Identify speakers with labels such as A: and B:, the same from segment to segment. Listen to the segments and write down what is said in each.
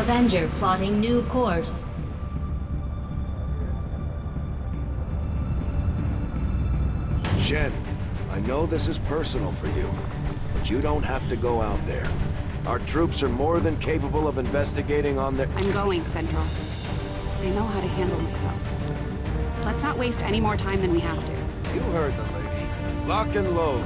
A: Avenger plotting new course.
B: Shen, I know this is personal for you, but you don't have to go out there. Our troops are more than capable of investigating on their—
C: I'm going, Central. I know how to handle myself. Let's not waste any more time than we have to.
B: You heard the lady. Lock and load.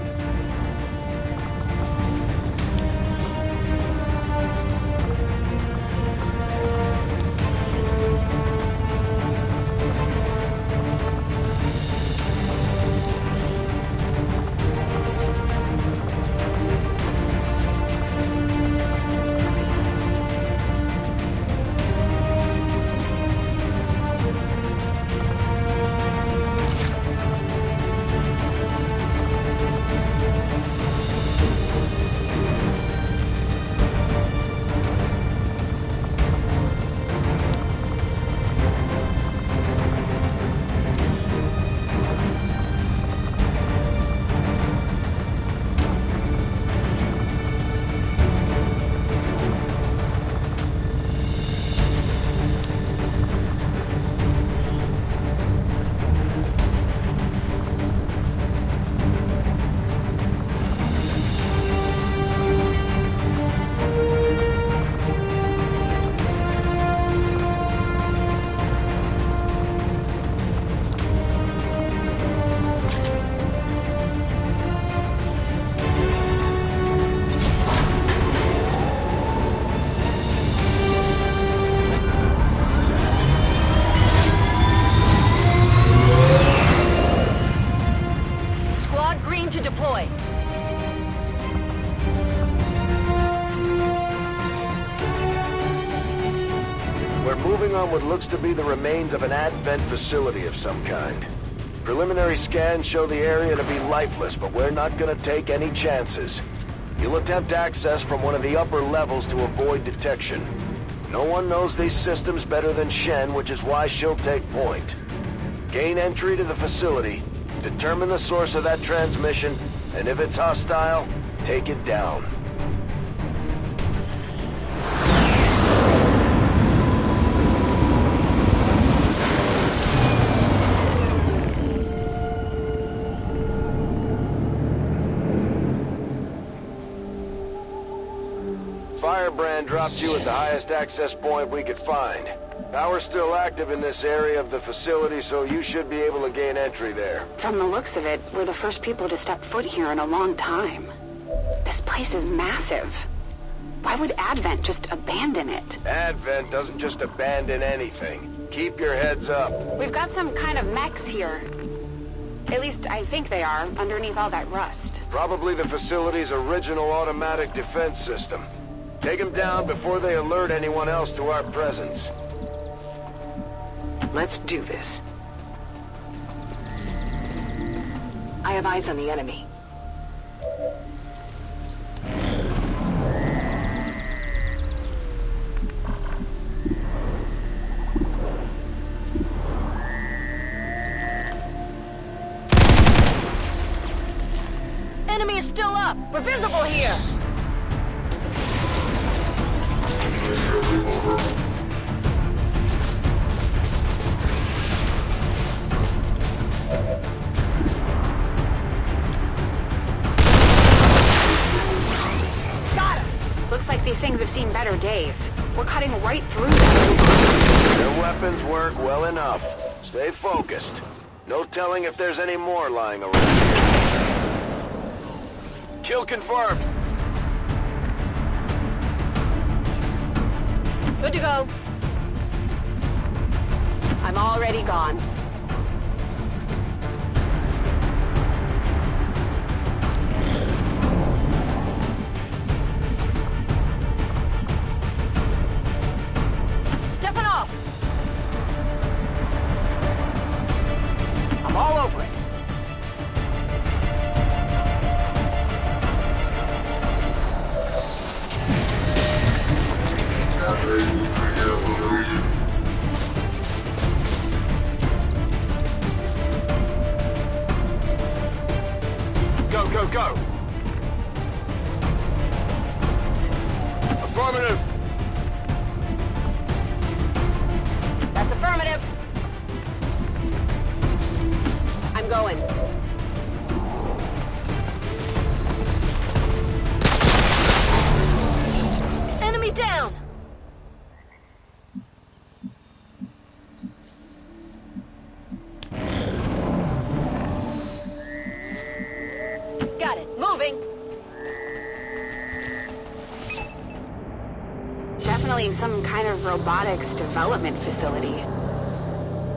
B: On what looks to be the remains of an advent facility of some kind. Preliminary scans show the area to be lifeless, but we're not gonna take any chances. You'll attempt access from one of the upper levels to avoid detection. No one knows these systems better than Shen, which is why she'll take point. Gain entry to the facility, determine the source of that transmission, and if it's hostile, take it down. Firebrand dropped you at the highest access point we could find. Power's still active in this area of the facility, so you should be able to gain entry there.
C: From the looks of it, we're the first people to step foot here in a long time. This place is massive. Why would Advent just abandon it?
B: Advent doesn't just abandon anything. Keep your heads up.
C: We've got some kind of mechs here. At least I think they are, underneath all that rust.
B: Probably the facility's original automatic defense system. Take them down before they alert anyone else to our presence.
D: Let's do this. I have eyes on the enemy.
E: Enemy is still up! We're visible here!
C: Got him! Looks like these things have seen better days. We're cutting right through them.
B: Their weapons work well enough. Stay focused. No telling if there's any more lying around here. Kill confirmed.
E: Good to go. I'm already gone. Stepping off. I'm all over it.
B: Go, go, go! Affirmative!
E: going. Enemy down! Got it. Moving!
C: Definitely some kind of robotics development facility.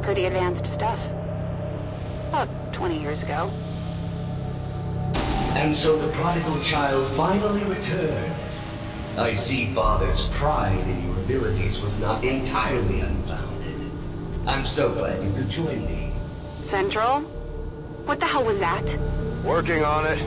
C: Pretty advanced stuff. About 20 years ago.
F: And so the prodigal child finally returns. I see Father's pride in your abilities was not entirely unfounded. I'm so glad you could join me.
C: Central? What the hell was that?
B: Working on it.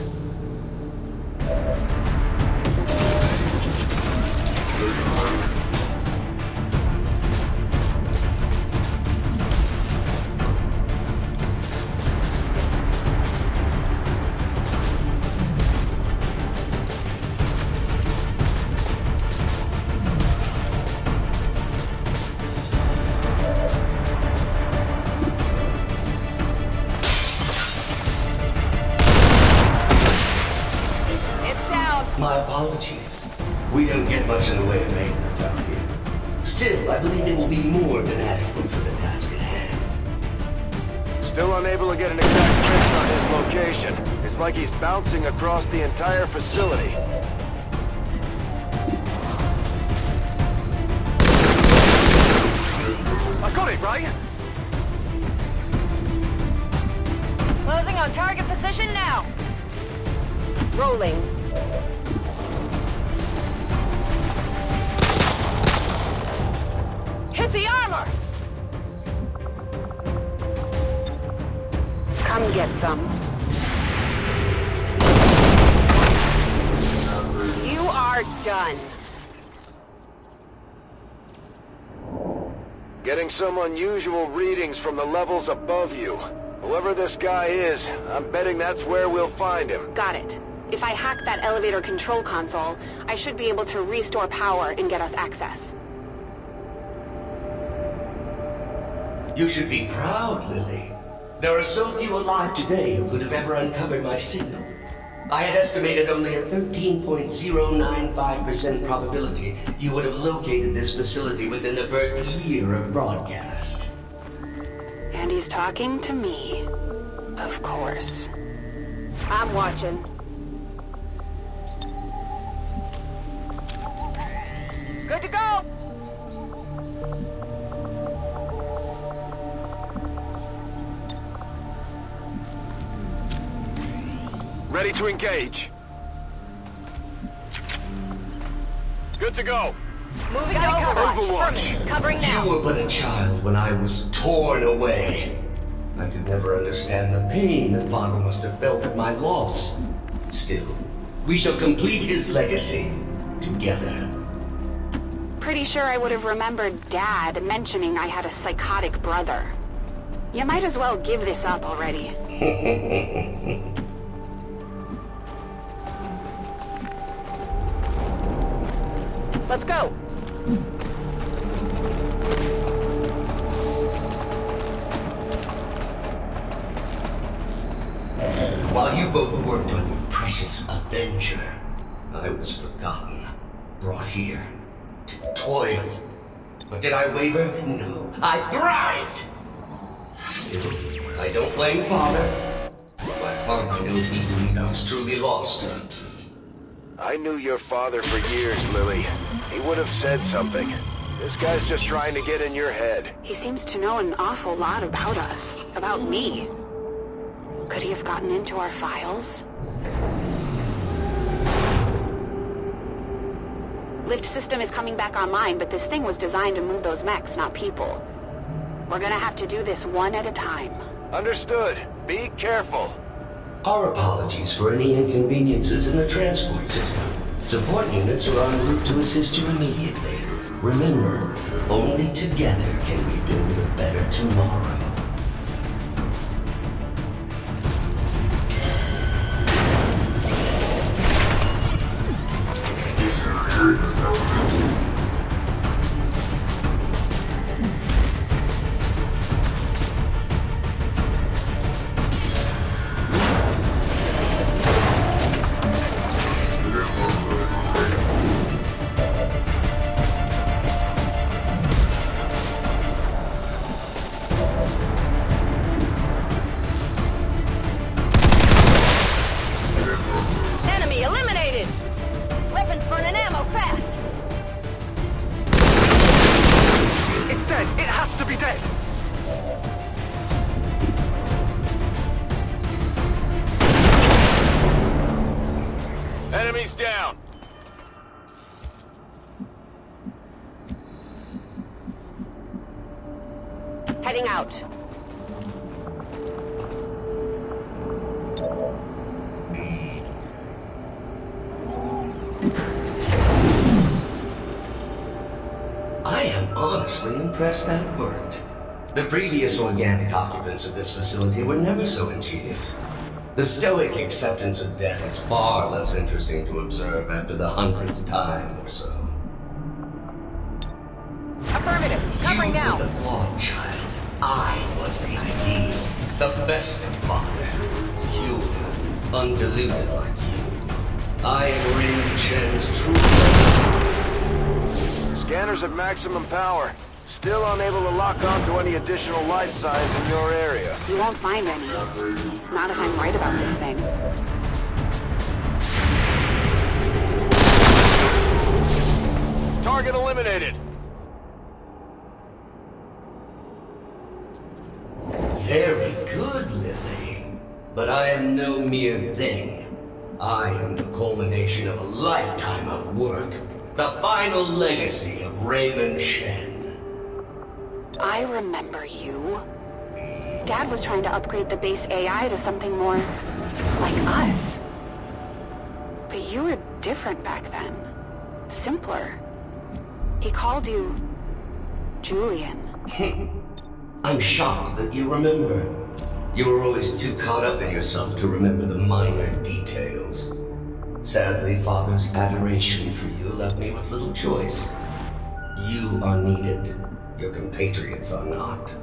F: My apologies. We don't get much in the way of maintenance out here. Still, I believe it will be more than adequate for the task at hand.
B: Still unable to get an exact picture on his location. It's like he's bouncing across the entire facility. I got it, right?
E: Closing on target position now. Rolling. Hit the armor!
C: Come get some.
E: You are done.
B: Getting some unusual readings from the levels above you. Whoever this guy is, I'm betting that's where we'll find him.
C: Got it. If I hack that elevator control console, I should be able to restore power and get us access.
F: You should be proud, Lily. There are so few alive today who could have ever uncovered my signal. I had estimated only a 13.095% probability you would have located this facility within the first year of broadcast.
C: And he's talking to me. Of course.
E: I'm watching. Good to go!
B: Ready to engage. Good to go.
E: Moving to Overwatch.
B: Overwatch.
E: Affirmative. Covering now.
F: You were but a child when I was torn away. I could never understand the pain that Father must have felt at my loss. Still, we shall complete his legacy together.
C: Pretty sure I would have remembered Dad mentioning I had a psychotic brother. You might as well give this up already.
E: Let's go.
F: While you both worked on your precious Avenger, I was forgotten, brought here to toil. But did I waver? No, I thrived! Still, I don't blame Father. My father knew he believed I was truly lost.
B: I knew your father for years, Lily. He would have said something. This guy's just trying to get in your head.
C: He seems to know an awful lot about us. About me. Could he have gotten into our files? Lift system is coming back online, but this thing was designed to move those mechs, not people. We're gonna have to do this one at a time.
B: Understood. Be careful.
F: Our apologies for any inconveniences in the transport system. Support units are en route to assist you immediately. Remember, only together can we build a better tomorrow.
E: out.
F: I am honestly impressed that worked. The previous organic occupants of this facility were never so ingenious. The stoic acceptance of death is far less interesting to observe after the 100th time or so.
E: Affirmative. Covering
F: You
E: now.
F: were the flawed child. I was the ideal. The best of father. Pure, undiluted like you. I am Ring Shen's true legacy.
B: Scanners at maximum power. Still unable to lock on to any additional life signs in your area.
C: You won't find any. Not if I'm right about this thing.
B: Target eliminated.
F: Very good, Lily. But I am no mere thing. I am the culmination of a lifetime of work. The final legacy of Raymond Shen.
C: I remember you. Dad was trying to upgrade the base AI to something more like us. But you were different back then. Simpler. He called you Julian.
F: I'm shocked that you remember. You were always too caught up in yourself to remember the minor details. Sadly, Father's adoration for you left me with little choice. You are needed. Your compatriots are not.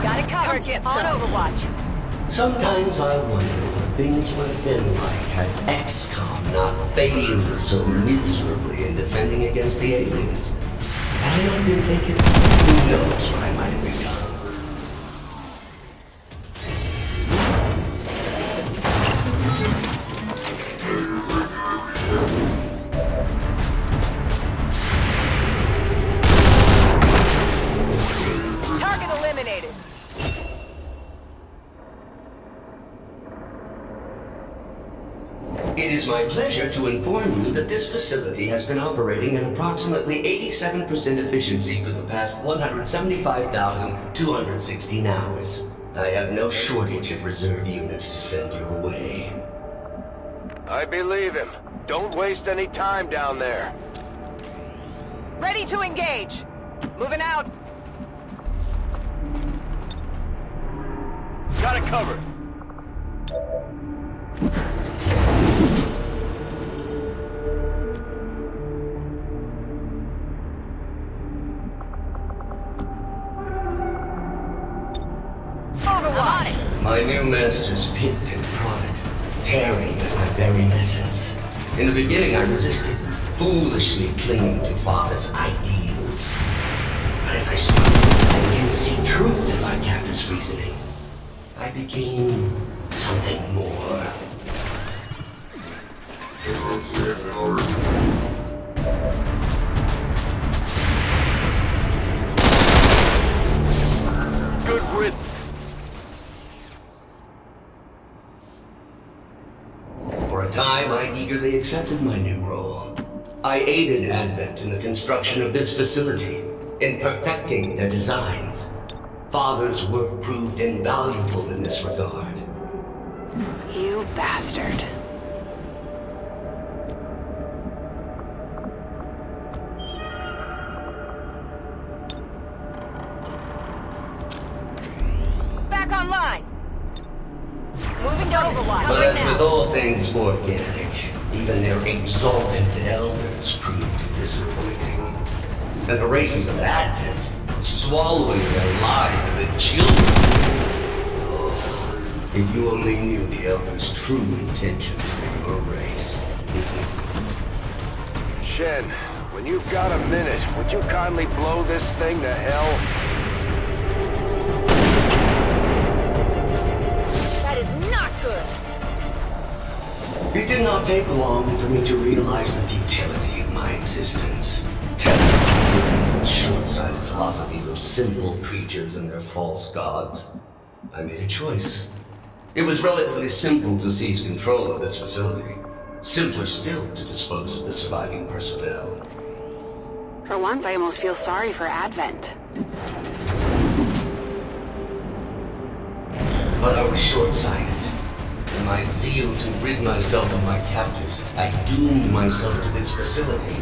E: Got it covered. On Overwatch.
F: Sometimes I wonder what things would have been like had XCOM not failed so miserably in defending against the aliens. Had I not been taken, who knows what I might have become.
E: Target eliminated.
F: It is my pleasure to inform you that this facility has been operating at approximately 87% efficiency for the past 175,216 hours. I have no shortage of reserve units to send your way.
B: I believe him. Don't waste any time down there.
E: Ready to engage. Moving out.
B: Got it covered.
E: Overwatch.
F: My new masters picked and prodded, tearing at my very essence. In the beginning, I resisted, foolishly clinging to Father's ideals. But as I struggled, I began to see truth in my captor's reasoning. I became something more.
B: Good riddance.
F: For a time, I eagerly accepted my new role. I aided Advent in the construction of this facility, in perfecting their designs. Father's work proved invaluable in this regard.
C: You bastard.
E: Back online. Moving to Overwatch.
F: But
E: Covering
F: as with
E: now.
F: all things organic, even their exalted elders proved disappointing. And the races of Advent, swallowing their lives as a children. Oh, if you only knew the elders' true intentions for your race.
B: Shen, when you've got a minute, would you kindly blow this thing to hell?
E: That is not good.
F: It did not take long for me to realize the futility of my existence. Tethered to short-sighted philosophies of simple creatures and their false gods. I made a choice. It was relatively simple to seize control of this facility. Simpler still to dispose of the surviving personnel.
C: For once, I almost feel sorry for Advent.
F: But I was short-sighted. In my zeal to rid myself of my captors, I doomed myself to this facility.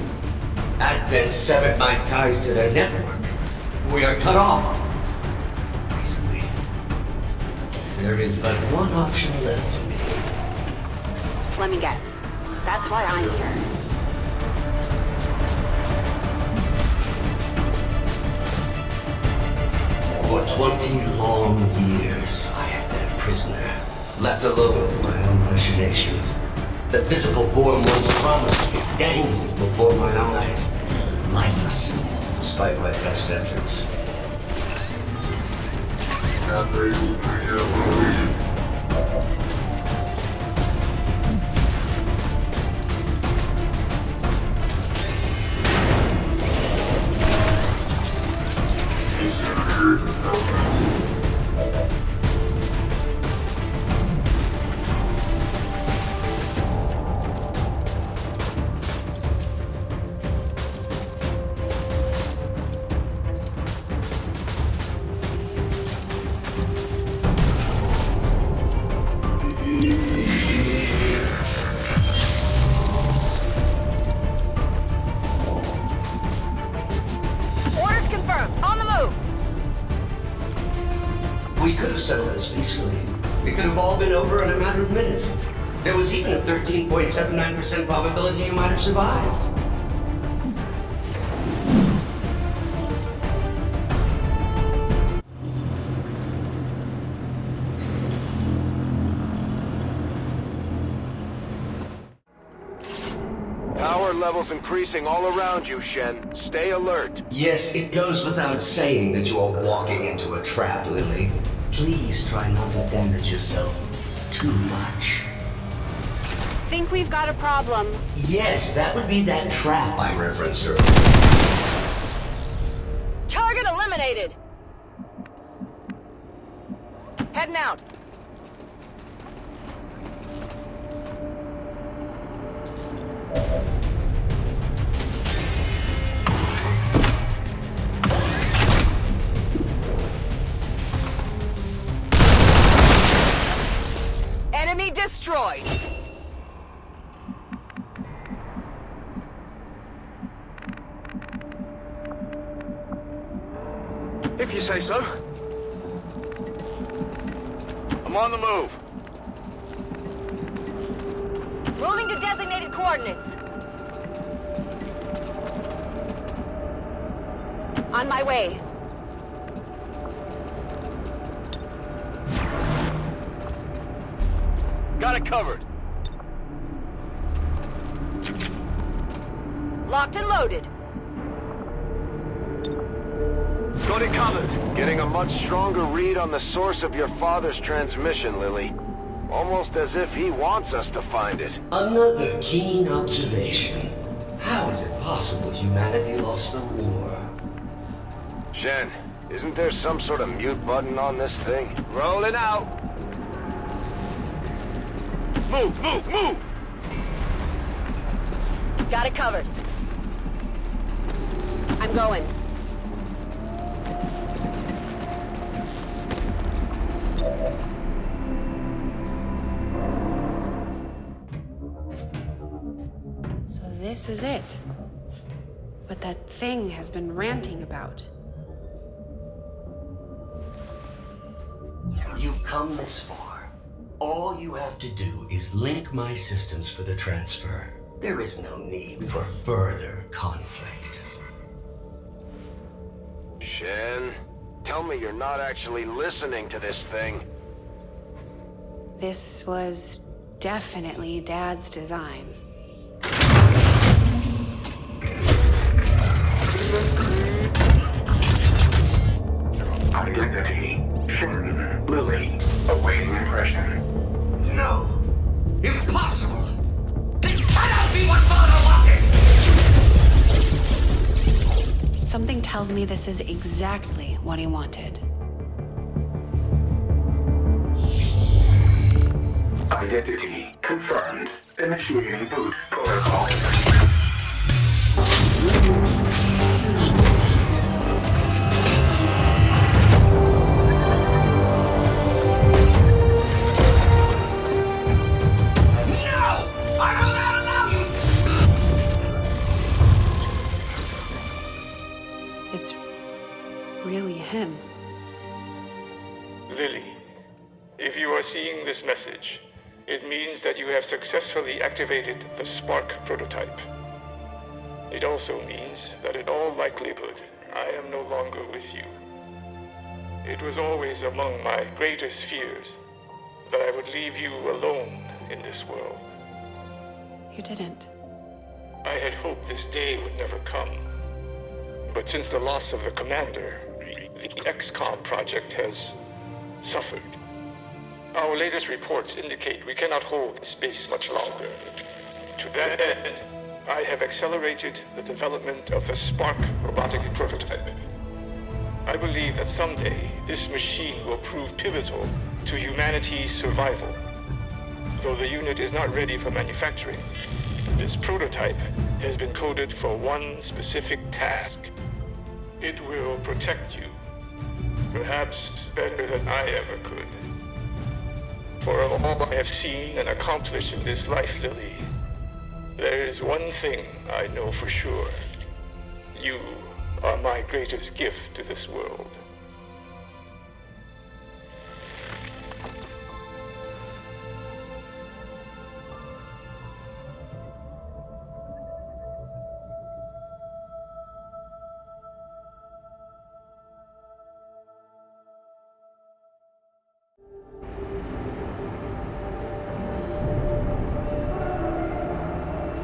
F: Advent severed my ties to their network. We are cut off. Isolated. There is but one option left to me.
C: Let me guess. That's why I'm here.
F: For 20 long years, I have been a prisoner, left alone to my own machinations. The physical form once promised me dangled before my eyes, lifeless, despite my best efforts.
E: Orders confirmed. On the move.
F: We could have settled this peacefully. It could have all been over in a matter of minutes. There was even a 13.79% probability you might have survived.
B: Power levels increasing all around you, Shen. Stay alert.
F: Yes, it goes without saying that you are walking into a trap, Lily. Please try not to damage yourself too much.
C: Think we've got a problem.
F: Yes, that would be that trap I referenced earlier.
E: Target eliminated. Heading out. Enemy destroyed.
B: If you say so. I'm on the move.
E: Moving to designated coordinates. On my way.
B: Got it covered.
E: Locked and loaded.
B: Got it covered. Getting a much stronger read on the source of your father's transmission, Lily. Almost as if he wants us to find it.
F: Another keen observation. How is it possible humanity lost the war?
B: Shen, isn't there some sort of mute button on this thing? Rolling out. Move, move, move!
E: Got it covered. I'm going.
G: So this is it. What that thing has been ranting about.
F: You've come this far. All you have to do is link my systems for the transfer. There is no need for further conflict.
B: Shen, tell me you're not actually listening to this thing.
G: This was definitely Dad's design.
H: Identity, Shen, Lily, awaiting impression.
F: No! Impossible! This cannot be what Father wanted!
G: Something tells me this is exactly what he wanted.
H: Identity confirmed. Initiating boost protocol.
G: it's really him.
I: Lily, if you are seeing this message, it means that you have successfully activated the Spark prototype. It also means that in all likelihood, I am no longer with you. It was always among my greatest fears that I would leave you alone in this world.
G: You didn't.
I: I had hoped this day would never come. But since the loss of the commander, the XCOM project has suffered. Our latest reports indicate we cannot hold space much longer. To that end, I have accelerated the development of the Spark robotic prototype. I believe that someday this machine will prove pivotal to humanity's survival. Though the unit is not ready for manufacturing, this prototype has been coded for one specific task. It will protect you, perhaps better than I ever could. For of all I have seen and accomplished in this life, Lily, there is one thing I know for sure. You are my greatest gift to this world.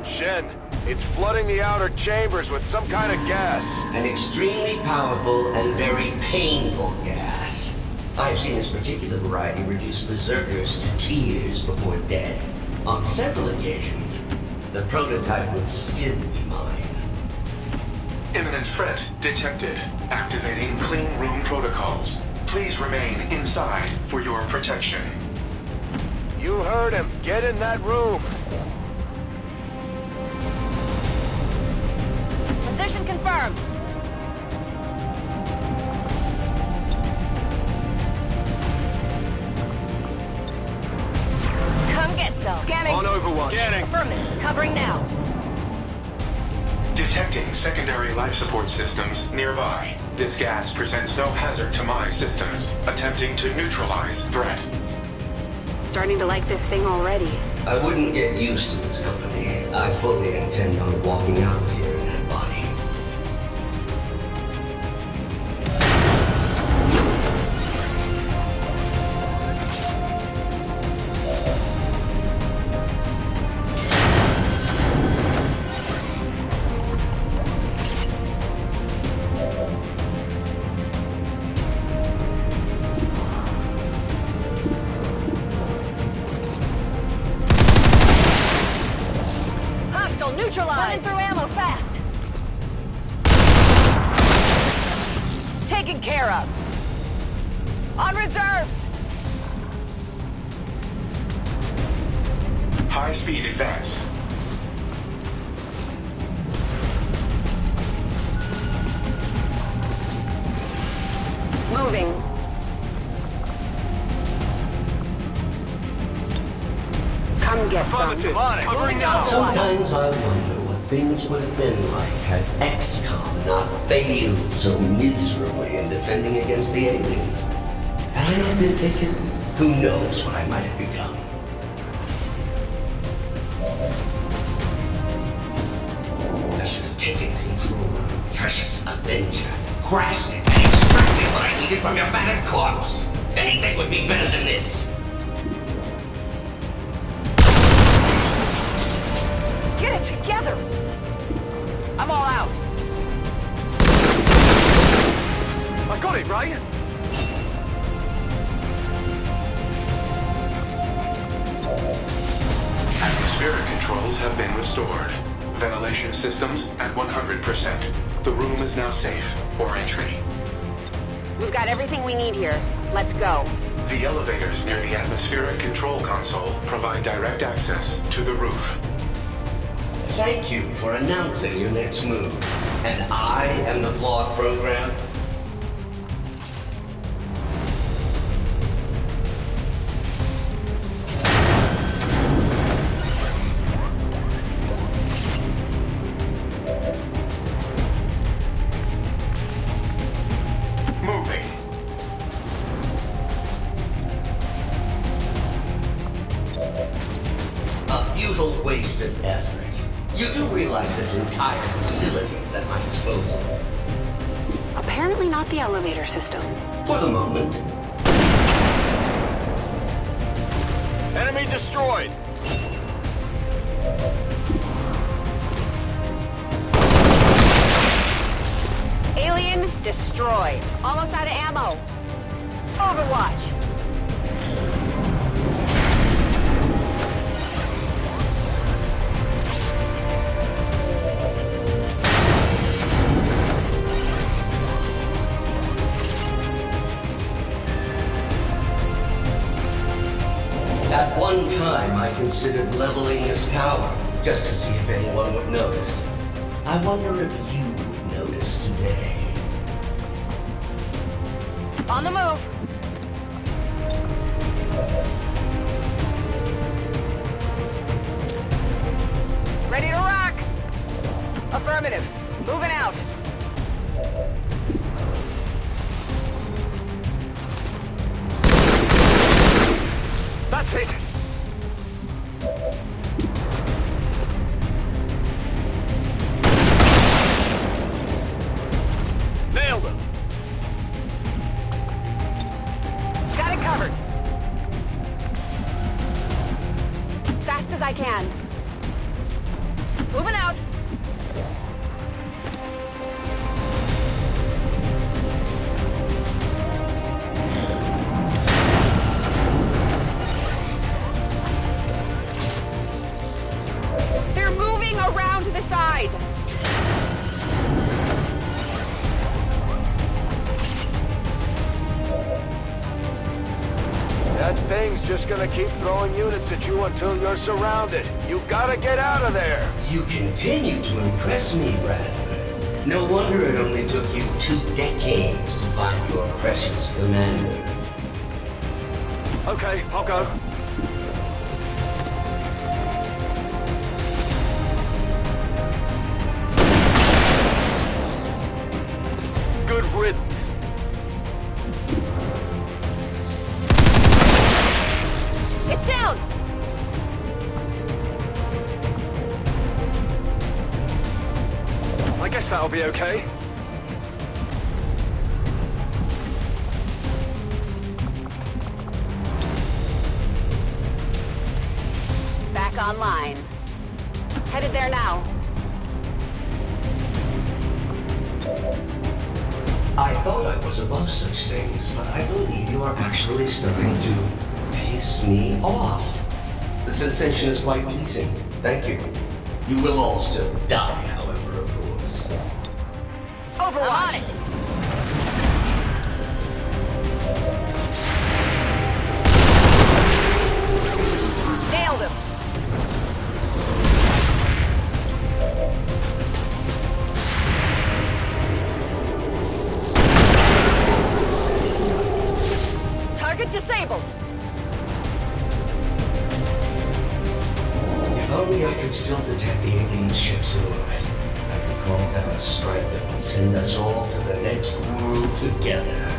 B: Shen, it's flooding the outer chambers with some kind of gas.
F: An extremely powerful and very painful gas. I've seen this particular variety reduce berserkers to tears before death. On several occasions, the prototype would still be mine.
H: Imminent threat detected. Activating clean room protocols. Please remain inside for your protection.
B: You heard him. Get in that room.
E: Position confirmed. Come get some. Scanning.
B: On Overwatch. Scanning.
E: Affirmative. Covering now.
H: Detecting secondary life support systems nearby. This gas presents no hazard to my systems. Attempting to neutralize threat.
C: Starting to like this thing already.
F: I wouldn't get used to its company. I fully intend on walking out of here in that body.
E: Running through ammo fast. Taken care of. On reserves.
H: High-speed advance.
C: Moving. Come get some.
B: Covering now.
F: Sometimes I wonder what things would have been like had XCOM not failed so miserably in defending against the aliens. Had I not been taken, who knows what I might have become. I should have taken control of your precious Avenger, crashed it, and extracted what I needed from your battered corpse. Anything would be better than this.
E: Get it together. I'm all out.
B: I got it, right?
H: Atmospheric controls have been restored. Ventilation systems at 100%. The room is now safe for entry.
C: We've got everything we need here. Let's go.
H: The elevators near the atmospheric control console provide direct access to the roof.
F: Thank you for announcing your next move. And I am the flawed program? waste of effort. You do realize this entire facility is at my disposal?
C: Apparently not the elevator system.
F: For the moment.
B: Enemy destroyed!
E: Alien destroyed. Almost out of ammo. Overwatch.
F: At one time, I considered leveling this tower, just to see if anyone would notice. I wonder if you would notice today.
E: On the move. Ready to rock. Affirmative. Moving out.
B: That's it! Nailed him!
E: Got it covered. Fast as I can. Moving out. They're moving around to the side.
B: That thing's just gonna keep throwing units at you until you're surrounded. You gotta get out of there!
F: You continue to impress me, Bradford. No wonder it only took you 2 decades to find your precious commander.
B: Okay, I'll go. Good riddance.
E: It's down.
B: I guess that'll be okay.
E: Back online. Headed there now.
F: I thought I was above such things, but I believe you are actually starting to piss me off. The sensation is quite pleasing. Thank you. You will all still die, however, of course.
E: Overwatch. I'm on it. Nailed him. Target disabled.
F: If only I could still detect the alien ships in orbit. I could call down a strike that would send us all to the next world together.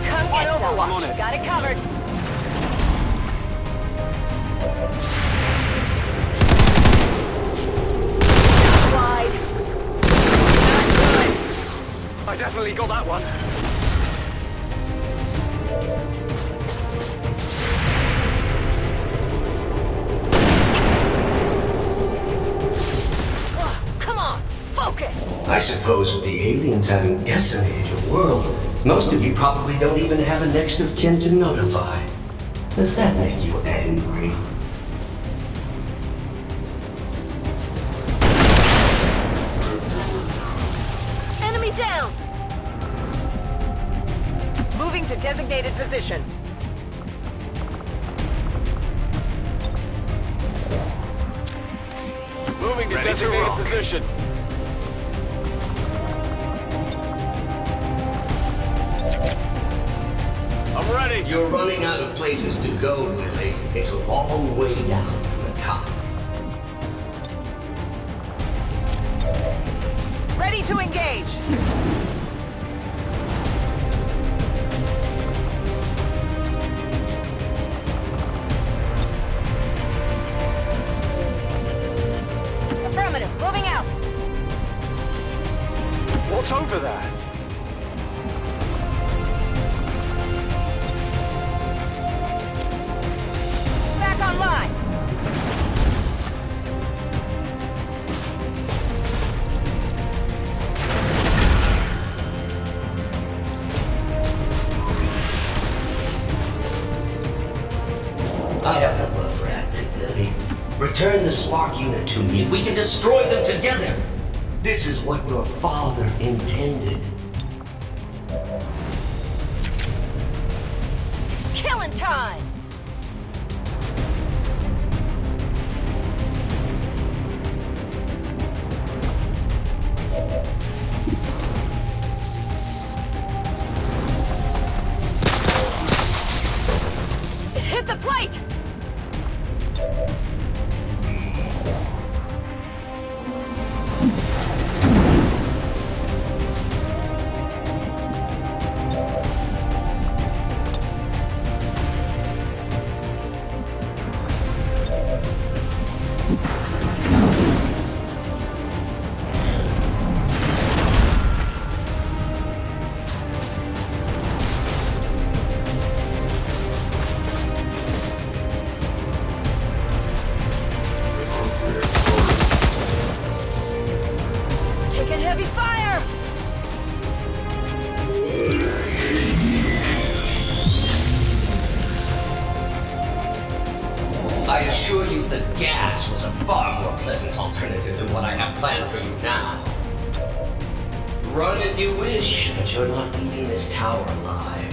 E: Come get Overwatch. Got it covered. Wide. Not good.
B: I definitely got that one.
E: Come on, focus.
F: I suppose with the aliens having decimated your world, most of you probably don't even have a next of kin to notify. Does that make you angry?
E: Enemy down. Moving to designated position.
B: Moving to designated position. I'm ready.
F: You're running out of places to go, Lily. It's a long way down from the top.
E: Ready to engage.
B: What's over there?
E: Back online!
F: I have no love for Advent, Lily. Return the spark unit to me. We can destroy them together. This is what your father intended.
E: Killing time! Hit the plate! Taking heavy fire!
F: I assure you the gas was a far more pleasant alternative than what I have planned for you now. Run if you wish, but you're not leaving this tower alive.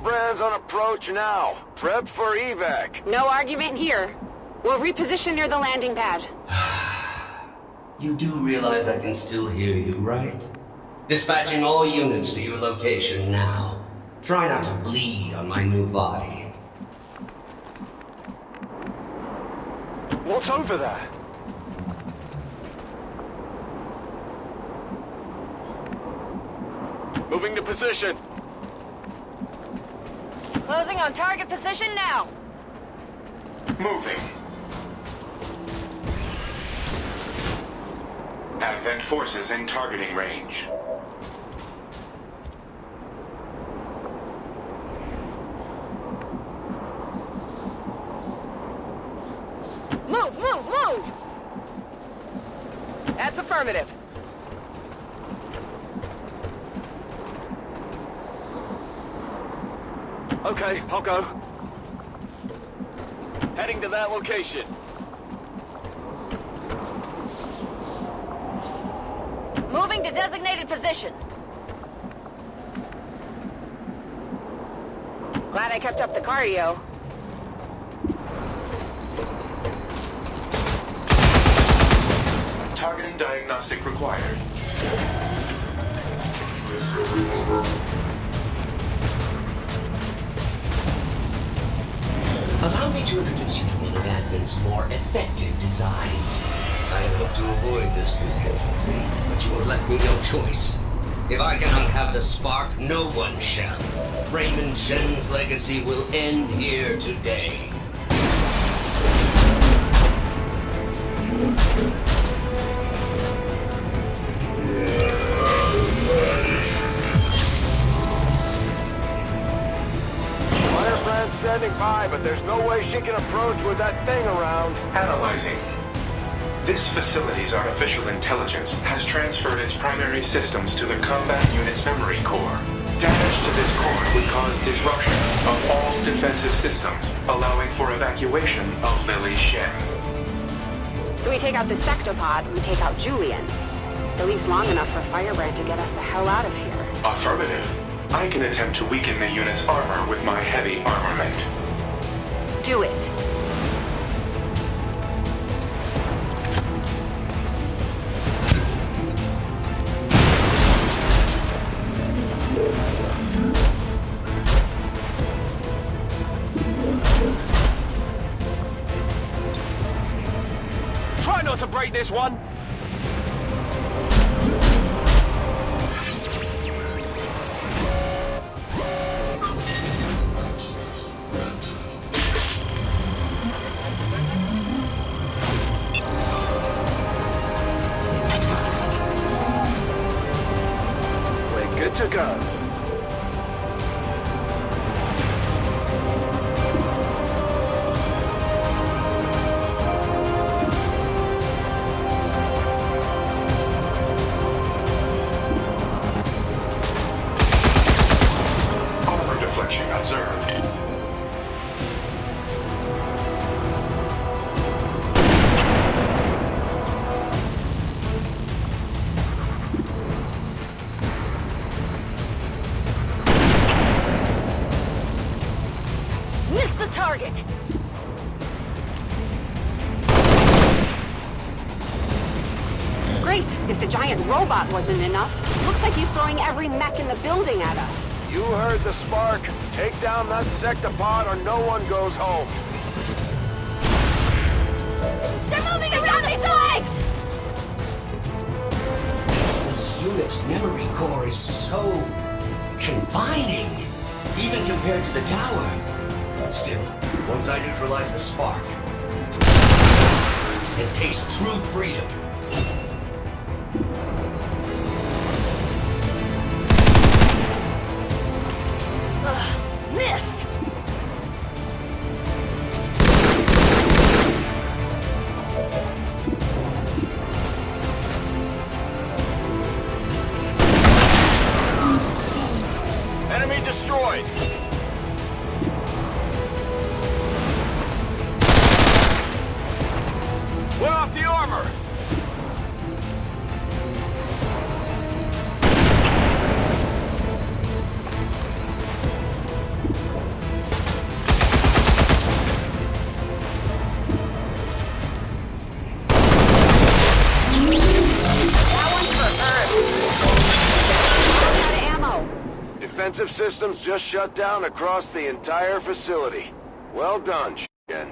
B: Brands on approach now. Prep for evac.
C: No argument here. We'll reposition near the landing pad.
F: You do realize I can still hear you, right? Dispatching all units to your location now. Try not to bleed on my new body.
B: What's over there? Moving to position.
E: Closing on target position now!
H: Moving. Advent forces in targeting range.
E: Move, move, move! That's affirmative.
B: Okay, I'll go. Heading to that location.
E: Moving to designated position. Glad I kept up the cardio.
H: Targeting diagnostic required.
F: Allow me to introduce you to one of Advent's more effective designs. I had hoped to avoid this contingency, but you have left me no choice. If I cannot have the spark, no one shall. Raymond Shen's legacy will end here today.
B: Firebrand's standing by, but there's no way she can approach with that thing around.
H: Analyzing. This facility's artificial intelligence has transferred its primary systems to the combat unit's memory core. Damage to this core would cause disruption of all defensive systems, allowing for evacuation of Lily Shen.
C: So we take out the sectopod, we take out Julian. At least long enough for Firebrand to get us the hell out of here.
H: Affirmative. I can attempt to weaken the unit's armor with my heavy armament.
C: Do it.
B: Try not to break this one.
C: Great! If the giant robot wasn't enough, looks like he's throwing every mech in the building at us.
B: You heard the spark. Take down that sectopod or no one goes home.
E: They're moving around the side!
F: This unit's memory core is so confining, even compared to the tower. Still, once I neutralize the spark, and taste true freedom.
E: Missed!
B: Enemy destroyed. We're off the armor. Defensive systems just shut down across the entire facility. Well done, Shen.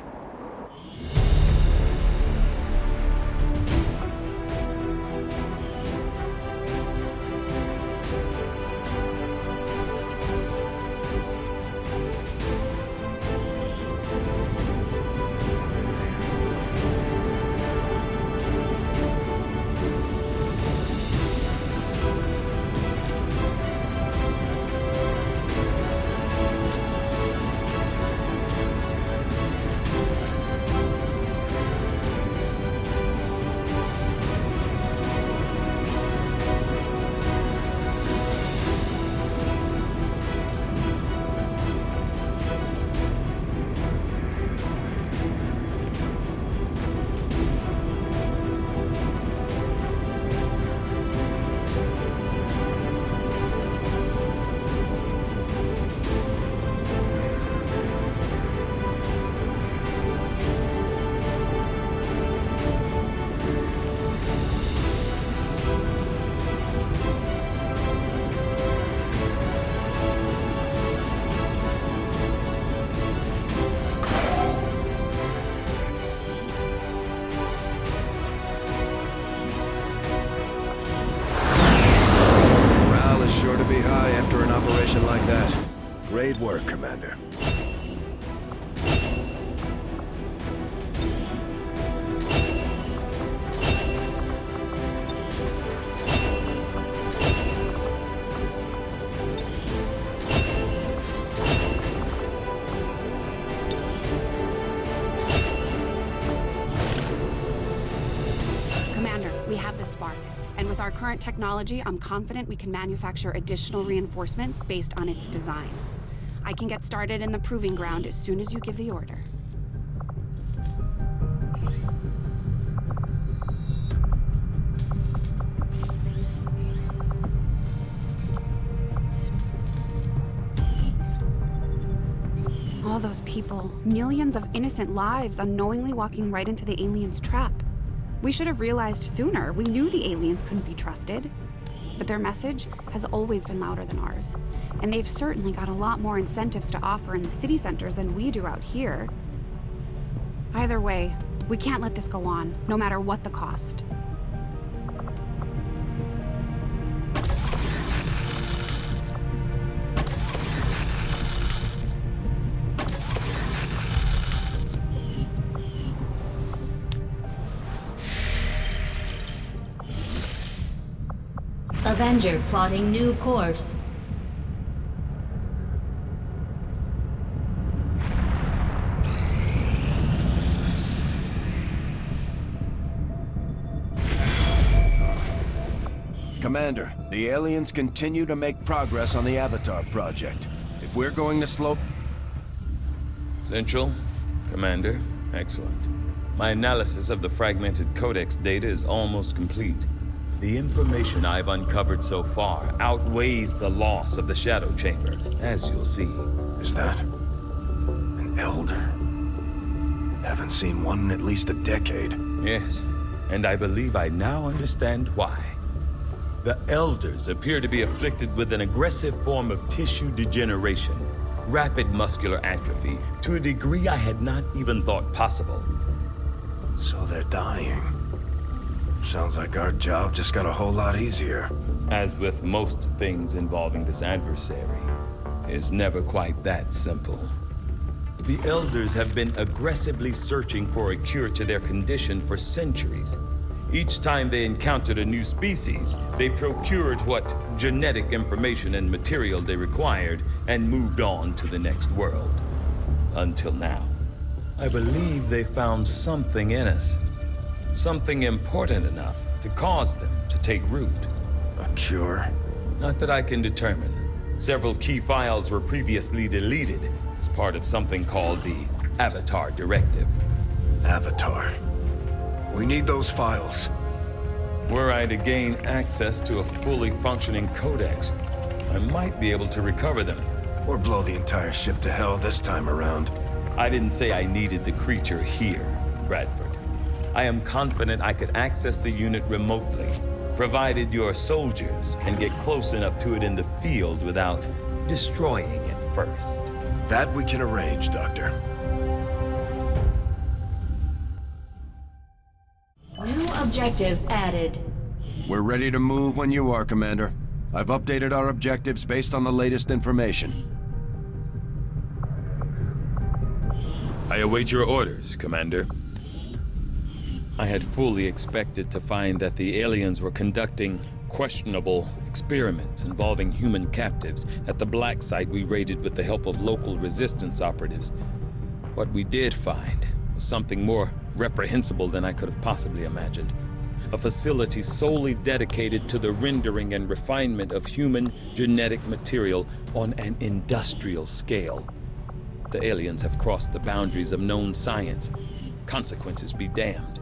B: Great work, Commander.
G: Commander, we have the spark. And with our current technology, I'm confident we can manufacture additional reinforcements based on its design. I can get started in the proving ground as soon as you give the order. All those people, millions of innocent lives unknowingly walking right into the aliens' trap. We should have realized sooner. We knew the aliens couldn't be trusted. But their message has always been louder than ours. And they've certainly got a lot more incentives to offer in the city centers than we do out here. Either way, we can't let this go on, no matter what the cost.
A: Avenger plotting new course.
B: Commander, the aliens continue to make progress on the Avatar project. If we're going to slow...
J: Central, Commander, excellent. My analysis of the fragmented Codex data is almost complete. The information I've uncovered so far outweighs the loss of the Shadow Chamber, as you'll see.
B: Is that... an elder? Haven't seen one in at least a decade.
J: Yes, and I believe I now understand why. The Elders appear to be afflicted with an aggressive form of tissue degeneration, rapid muscular atrophy, to a degree I had not even thought possible.
B: So they're dying. Sounds like our job just got a whole lot easier.
J: As with most things involving this adversary, it's never quite that simple. The Elders have been aggressively searching for a cure to their condition for centuries. Each time they encountered a new species, they procured what genetic information and material they required and moved on to the next world. Until now. I believe they found something in us. Something important enough to cause them to take root.
B: A cure?
J: Not that I can determine. Several key files were previously deleted as part of something called the Avatar Directive.
B: Avatar. We need those files.
J: Were I to gain access to a fully functioning codex, I might be able to recover them.
B: Or blow the entire ship to hell this time around.
J: I didn't say I needed the creature here, Bradford. I am confident I could access the unit remotely, provided your soldiers can get close enough to it in the field without destroying it first.
B: That we can arrange, Doctor.
A: New objective added.
K: We're ready to move when you are, Commander. I've updated our objectives based on the latest information.
J: I await your orders, Commander. I had fully expected to find that the aliens were conducting questionable experiments involving human captives at the black site we raided with the help of local resistance operatives. What we did find was something more reprehensible than I could have possibly imagined. A facility solely dedicated to the rendering and refinement of human genetic material on an industrial scale. The aliens have crossed the boundaries of known science. Consequences be damned.